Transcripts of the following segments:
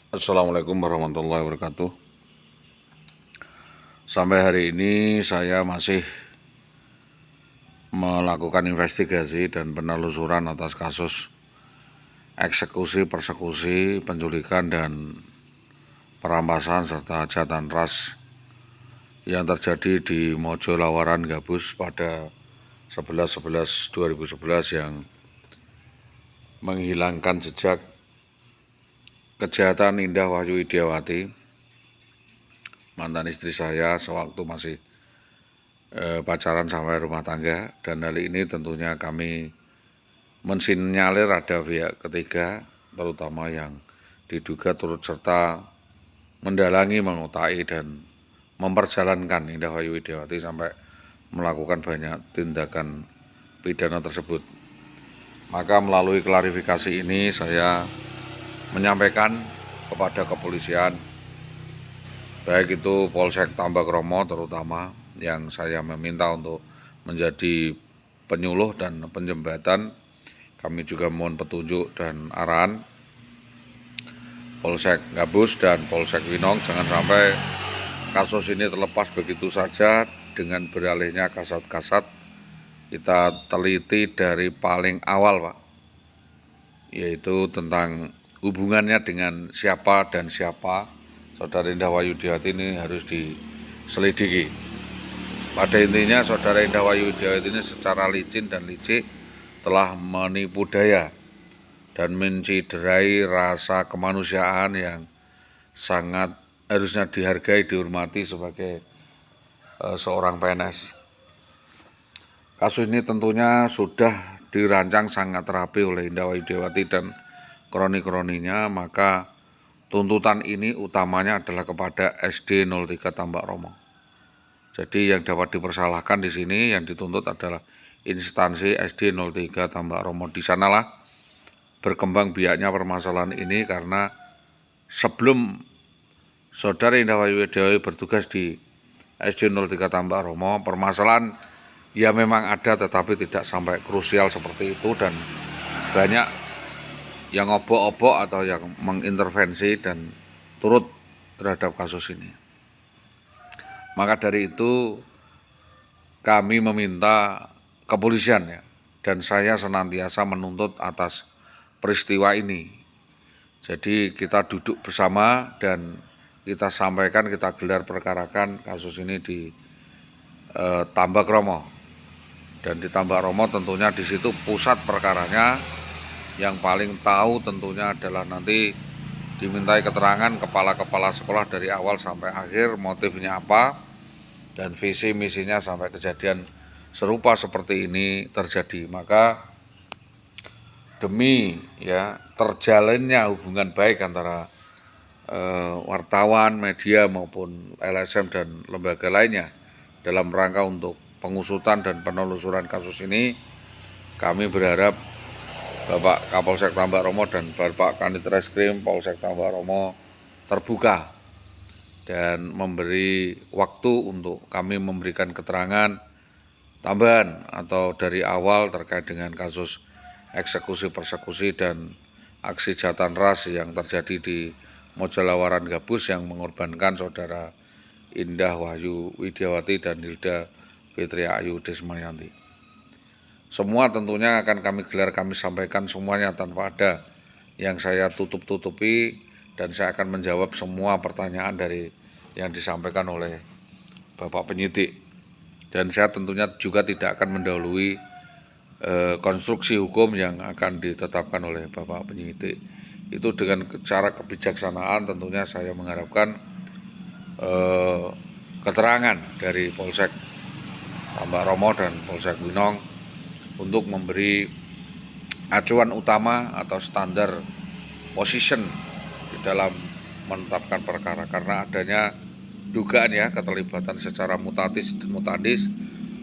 Assalamualaikum warahmatullahi wabarakatuh. Sampai hari ini saya masih melakukan investigasi dan penelusuran atas kasus eksekusi, persekusi, penculikan, dan perampasan serta hajatan ras yang terjadi di Mojolawaran Gabus pada 11/11/2011 yang menghilangkan jejak kejahatan Indah Wahyu Widiawati, mantan istri saya sewaktu masih pacaran sampai rumah tangga. Dan hal ini tentunya kami mensinyalir ada pihak ketiga, terutama yang diduga turut serta mendalangi, mengotai, dan memperjalankan Indah Wahyu Widiawati sampai melakukan banyak tindakan pidana tersebut. Maka melalui klarifikasi ini saya menyampaikan kepada kepolisian, baik itu Polsek Tambakromo terutama, yang saya meminta untuk menjadi penyuluh dan penjembatan. Kami juga mohon petunjuk dan arahan Polsek Gabus dan Polsek Winong, jangan sampai kasus ini terlepas begitu saja dengan beralihnya kasat-kasat. Kita teliti dari paling awal, Pak, yaitu tentang hubungannya dengan siapa dan siapa. Saudara Indah Wahyu Widiawati ini harus diselidiki. Pada intinya Saudara Indah Wahyu Widiawati ini secara licin dan licik telah menipu daya dan menciderai rasa kemanusiaan yang sangat harusnya dihargai, dihormati sebagai seorang PNS. Kasus ini tentunya sudah dirancang sangat rapi oleh Indah Wahyu Widiawati dan kroni-kroninya, maka tuntutan ini utamanya adalah kepada SD 03 Tambakromo. Jadi yang dapat dipersalahkan di sini, yang dituntut adalah instansi SD 03 Tambakromo. Di sanalah berkembang biaknya permasalahan ini, karena sebelum Saudara Indah Wahyu Widiawati bertugas di SD 03 Tambakromo, permasalahan ya memang ada, tetapi tidak sampai krusial seperti itu, dan banyak yang obok-obok atau yang mengintervensi dan turut terhadap kasus ini. Maka dari itu kami meminta kepolisian, ya, dan saya senantiasa menuntut atas peristiwa ini. Jadi kita duduk bersama dan kita sampaikan, kita gelar perkarakan kasus ini di Tambakromo. Dan di Tambakromo tentunya di situ pusat perkaranya. Yang paling tahu tentunya adalah nanti dimintai keterangan kepala-kepala sekolah dari awal sampai akhir, motifnya apa, dan visi misinya sampai kejadian serupa seperti ini terjadi. Maka demi terjalinnya hubungan baik antara wartawan, media maupun LSM dan lembaga lainnya dalam rangka untuk pengusutan dan penelusuran kasus ini, kami berharap Bapak Kapolsek Tambakromo dan Bapak Kanit Reskrim Polsek Tambakromo terbuka dan memberi waktu untuk kami memberikan keterangan tambahan atau dari awal terkait dengan kasus eksekusi, persekusi, dan aksi hajatan ras yang terjadi di Mojolawaran Gabus yang mengorbankan Saudara Indah Wahyu Widiawati dan Hilda Fitri Ayu Desmayanti. Semua tentunya akan kami gelar, kami sampaikan semuanya tanpa ada yang saya tutup-tutupi, dan saya akan menjawab semua pertanyaan dari yang disampaikan oleh Bapak penyidik. Dan saya tentunya juga tidak akan mendahului konstruksi hukum yang akan ditetapkan oleh Bapak penyidik. Itu dengan cara kebijaksanaan tentunya saya mengharapkan keterangan dari Polsek Tambakromo dan Polsek Winong untuk memberi acuan utama atau standar position di dalam menetapkan perkara, karena adanya dugaan keterlibatan secara mutadis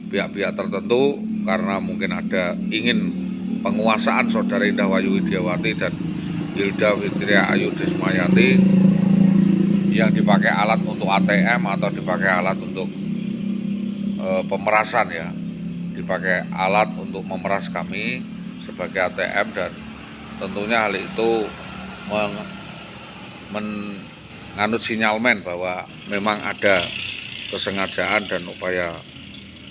pihak-pihak tertentu, karena mungkin ada ingin penguasaan Saudara Indah Wahyu Widiawati dan Hilda Fitri Ayu Desmayanti yang dipakai alat untuk ATM atau dipakai alat untuk pemerasan, dipakai alat untuk memeras kami sebagai ATM, dan tentunya hal itu menganut sinyalmen bahwa memang ada kesengajaan dan upaya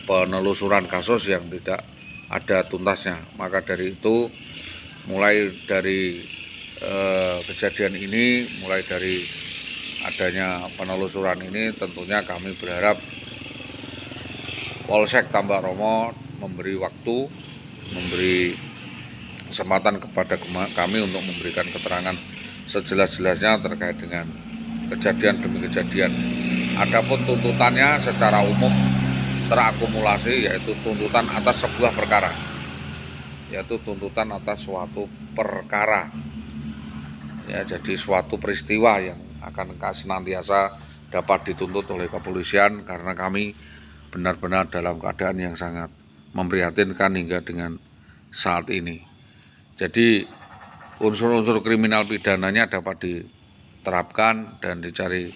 penelusuran kasus yang tidak ada tuntasnya. Maka dari itu, mulai dari kejadian ini, mulai dari adanya penelusuran ini, tentunya kami berharap Polsek Tambak Romo memberi waktu, memberi kesempatan kepada kami untuk memberikan keterangan sejelas-jelasnya terkait dengan kejadian demi kejadian. Adapun tuntutannya secara umum terakumulasi, yaitu tuntutan atas sebuah perkara, yaitu tuntutan atas suatu perkara. Ya, jadi suatu peristiwa yang akan senantiasa dapat dituntut oleh kepolisian, karena kami benar-benar dalam keadaan yang sangat memprihatinkan hingga dengan saat ini. Jadi unsur-unsur kriminal pidananya dapat diterapkan dan dicari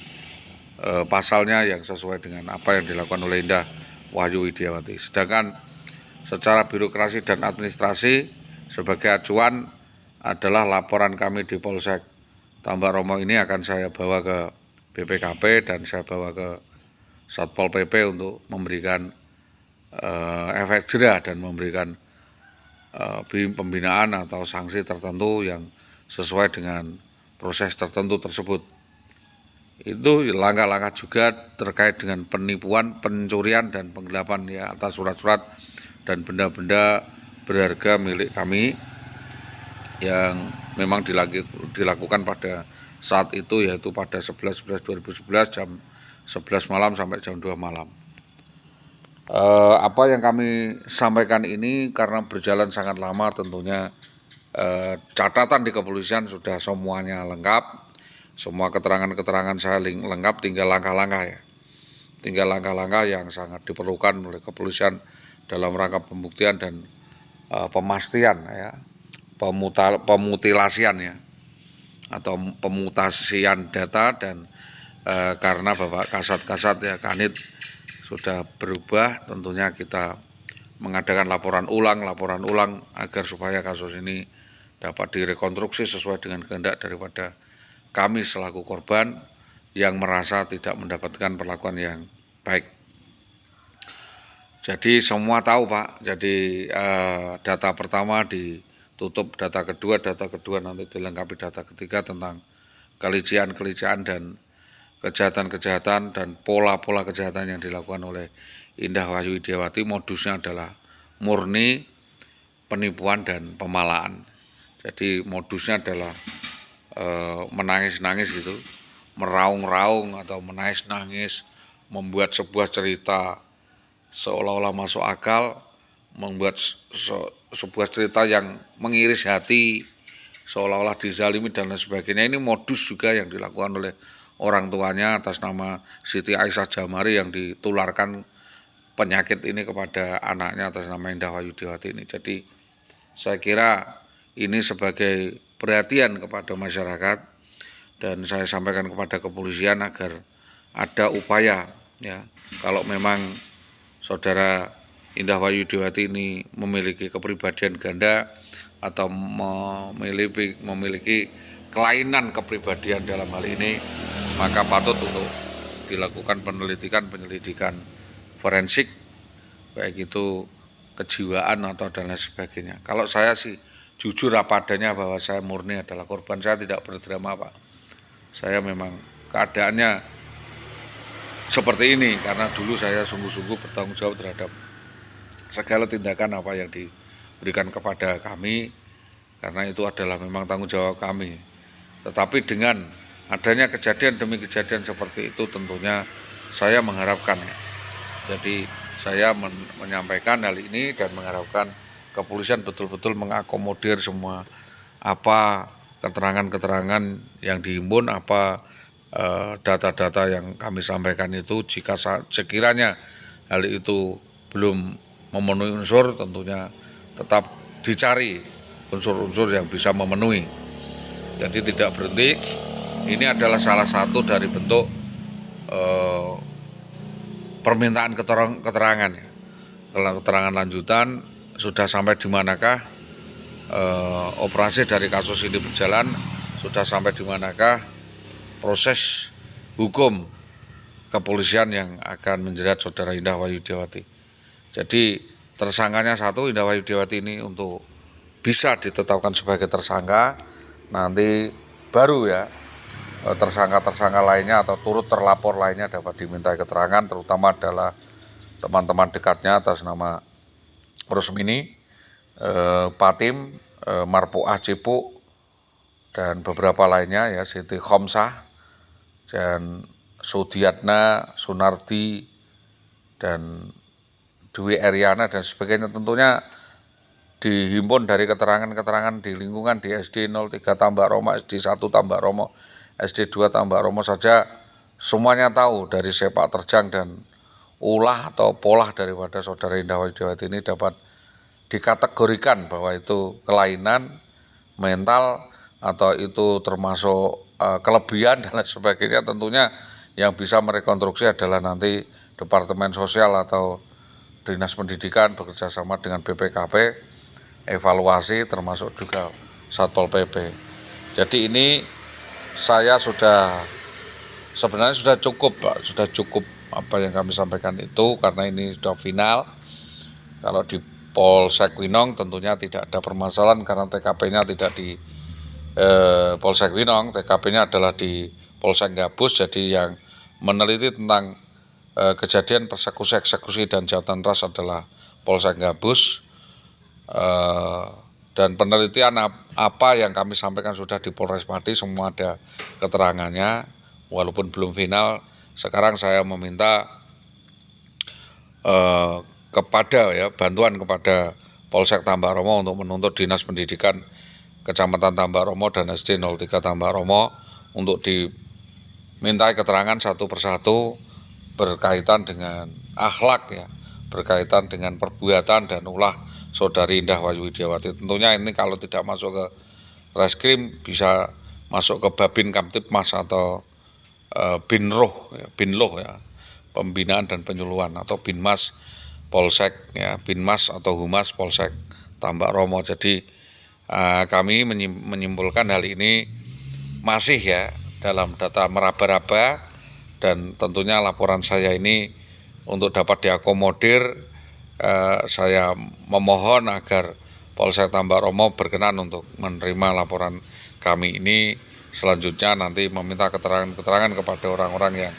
pasalnya yang sesuai dengan apa yang dilakukan oleh Indah Wahyu Widiawati. Sedangkan secara birokrasi dan administrasi, sebagai acuan adalah laporan kami di Polsek Tambak Romo ini akan saya bawa ke BPKP dan saya bawa ke Satpol PP untuk memberikan efek jera dan memberikan pembinaan atau sanksi tertentu yang sesuai dengan proses tertentu tersebut. Itu langkah-langkah juga terkait dengan penipuan, pencurian dan penggelapan ya atas surat-surat dan benda-benda berharga milik kami yang memang dilakukan pada saat itu, yaitu pada 11/11/2011 jam 11 malam sampai jam 2 malam. Apa yang kami sampaikan ini karena berjalan sangat lama, tentunya catatan di kepolisian sudah semuanya lengkap, semua keterangan-keterangan saya lengkap, tinggal langkah-langkah ya. Tinggal langkah-langkah yang sangat diperlukan oleh kepolisian dalam rangka pembuktian dan pemastian ya, pemutilasian ya, atau pemutasian data. Dan karena Bapak Kasat ya Kanit sudah berubah, tentunya kita mengadakan laporan ulang agar supaya kasus ini dapat direkonstruksi sesuai dengan kehendak daripada kami selaku korban yang merasa tidak mendapatkan perlakuan yang baik. Jadi semua tahu Pak, jadi data pertama ditutup, data kedua nanti dilengkapi data ketiga tentang kelician dan kejahatan dan pola-pola kejahatan yang dilakukan oleh Indah Wahyu Widiawati. Modusnya adalah murni penipuan dan pemalaan. Jadi modusnya adalah menangis-nangis gitu, meraung-raung atau menangis-nangis, membuat sebuah cerita seolah-olah masuk akal, membuat sebuah cerita yang mengiris hati, seolah-olah dizalimi dan lain sebagainya. Ini modus juga yang dilakukan oleh orang tuanya atas nama Siti Aisyah Jamari yang ditularkan penyakit ini kepada anaknya atas nama Indah Wahyu Widiawati ini. Jadi saya kira ini sebagai perhatian kepada masyarakat, dan saya sampaikan kepada kepolisian agar ada upaya ya, kalau memang saudara Indah Wahyu Widiawati ini memiliki kepribadian ganda atau memiliki kelainan kepribadian dalam hal ini, maka patut untuk dilakukan penyelidikan forensik, baik itu kejiwaan atau dan lain sebagainya. Kalau saya sih jujur apa adanya bahwa saya murni adalah korban, saya tidak berdrama Pak. Saya memang keadaannya seperti ini karena dulu saya sungguh-sungguh bertanggung jawab terhadap segala tindakan apa yang diberikan kepada kami, karena itu adalah memang tanggung jawab kami. Tetapi dengan adanya kejadian demi kejadian seperti itu, tentunya saya mengharapkan, jadi saya menyampaikan hal ini dan mengharapkan kepolisian betul-betul mengakomodir semua apa keterangan-keterangan yang dihimpun, apa data-data yang kami sampaikan itu. Jika sekiranya hal itu belum memenuhi unsur, tentunya tetap dicari unsur-unsur yang bisa memenuhi. Jadi tidak berhenti. Ini adalah salah satu dari bentuk permintaan keterangan. Kalau keterangan lanjutan sudah sampai di manakah operasi dari kasus ini berjalan, sudah sampai di manakah proses hukum kepolisian yang akan menjerat saudara Indah Wahyudiawati. Jadi tersangkanya satu, Indah Wahyudiawati ini untuk bisa ditetapkan sebagai tersangka, nanti baru ya tersangka-tersangka lainnya atau turut terlapor lainnya dapat dimintai keterangan, terutama adalah teman-teman dekatnya atas nama Rusmini, Patim, Marpuah Cipu, dan beberapa lainnya ya, Siti Khomsah, dan Sudiatna, Sunardi, dan Dwi Eryana dan sebagainya. Tentunya dihimpun dari keterangan-keterangan di lingkungan di SD 03 Tambak Romo, SD 1 Tambak Romo, SD 2 Tambak Romo saja semuanya tahu dari sepak terjang dan ulah atau pola daripada saudara Indah Wahyudiawati ini dapat dikategorikan bahwa itu kelainan mental atau itu termasuk kelebihan dan lain sebagainya. Tentunya yang bisa merekonstruksi adalah nanti Departemen Sosial atau Dinas Pendidikan bekerjasama dengan BPKP, evaluasi termasuk juga Satpol PP. Jadi ini saya sebenarnya sudah cukup Pak, sudah cukup apa yang kami sampaikan itu karena ini sudah final. Kalau di Polsek Winong tentunya tidak ada permasalahan karena TKP-nya tidak di Polsek Winong, TKP-nya adalah di Polsek Gabus. Jadi yang meneliti tentang kejadian persekusi, eksekusi, dan jahatan ras adalah Polsek Gabus. Dan penelitian apa yang kami sampaikan sudah di Polres Pati, semua ada keterangannya, walaupun belum final. Sekarang saya meminta bantuan kepada Polsek Tambak Romo untuk menuntut Dinas Pendidikan Kecamatan Tambak Romo dan SD 03 Tambak Romo untuk dimintai keterangan satu persatu berkaitan dengan akhlak ya, berkaitan dengan perbuatan dan ulah saudari Indah Wahyudiawati. Tentunya ini kalau tidak masuk ke Reskrim bisa masuk ke Babin Kamtibmas atau Binloh ya, Pembinaan dan Penyuluhan, atau Binmas Polsek ya, Binmas atau Humas Polsek Tambak Romo. Jadi kami menyimpulkan hal ini masih ya dalam data meraba-raba, dan tentunya laporan saya ini untuk dapat diakomodir, saya memohon agar Polsek Tambak Romo berkenan untuk menerima laporan kami ini. Selanjutnya nanti meminta keterangan kepada orang-orang yang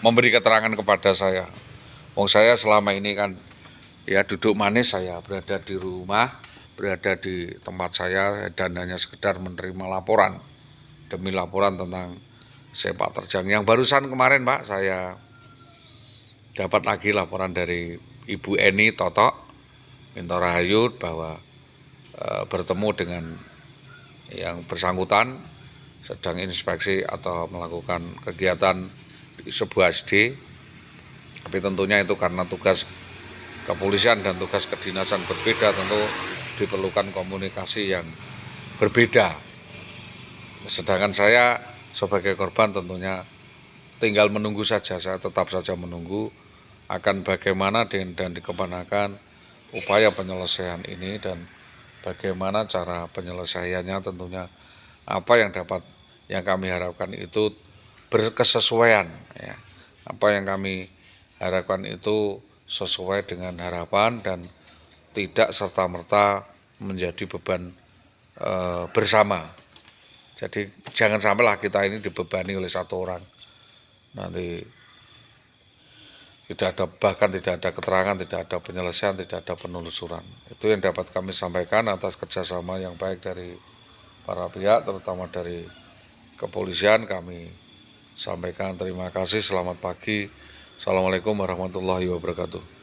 memberi keterangan kepada saya. Wong saya selama ini kan ya duduk manis, saya berada di rumah, berada di tempat saya, dan hanya sekedar menerima laporan demi laporan tentang sepak terjang. Yang barusan kemarin Pak, saya dapat lagi laporan dari Ibu Eni Totok Mintoro Rahayu bahwa bertemu dengan yang bersangkutan sedang inspeksi atau melakukan kegiatan di sebuah SD. Tapi tentunya itu karena tugas kepolisian dan tugas kedinasan berbeda, tentu diperlukan komunikasi yang berbeda. Sedangkan saya sebagai korban tentunya tinggal menunggu saja, saya tetap saja menunggu akan bagaimana dan dikemanakan upaya penyelesaian ini dan bagaimana cara penyelesaiannya. Tentunya apa yang kami harapkan itu berkesesuaian ya. Apa yang kami harapkan itu sesuai dengan harapan dan tidak serta-merta menjadi beban bersama. Jadi jangan sampailah kita ini dibebani oleh satu orang. Nanti bahkan tidak ada keterangan, tidak ada penyelesaian, tidak ada penelusuran. Itu yang dapat kami sampaikan atas kerjasama yang baik dari para pihak, terutama dari kepolisian. Kami sampaikan terima kasih, selamat pagi. Assalamualaikum warahmatullahi wabarakatuh.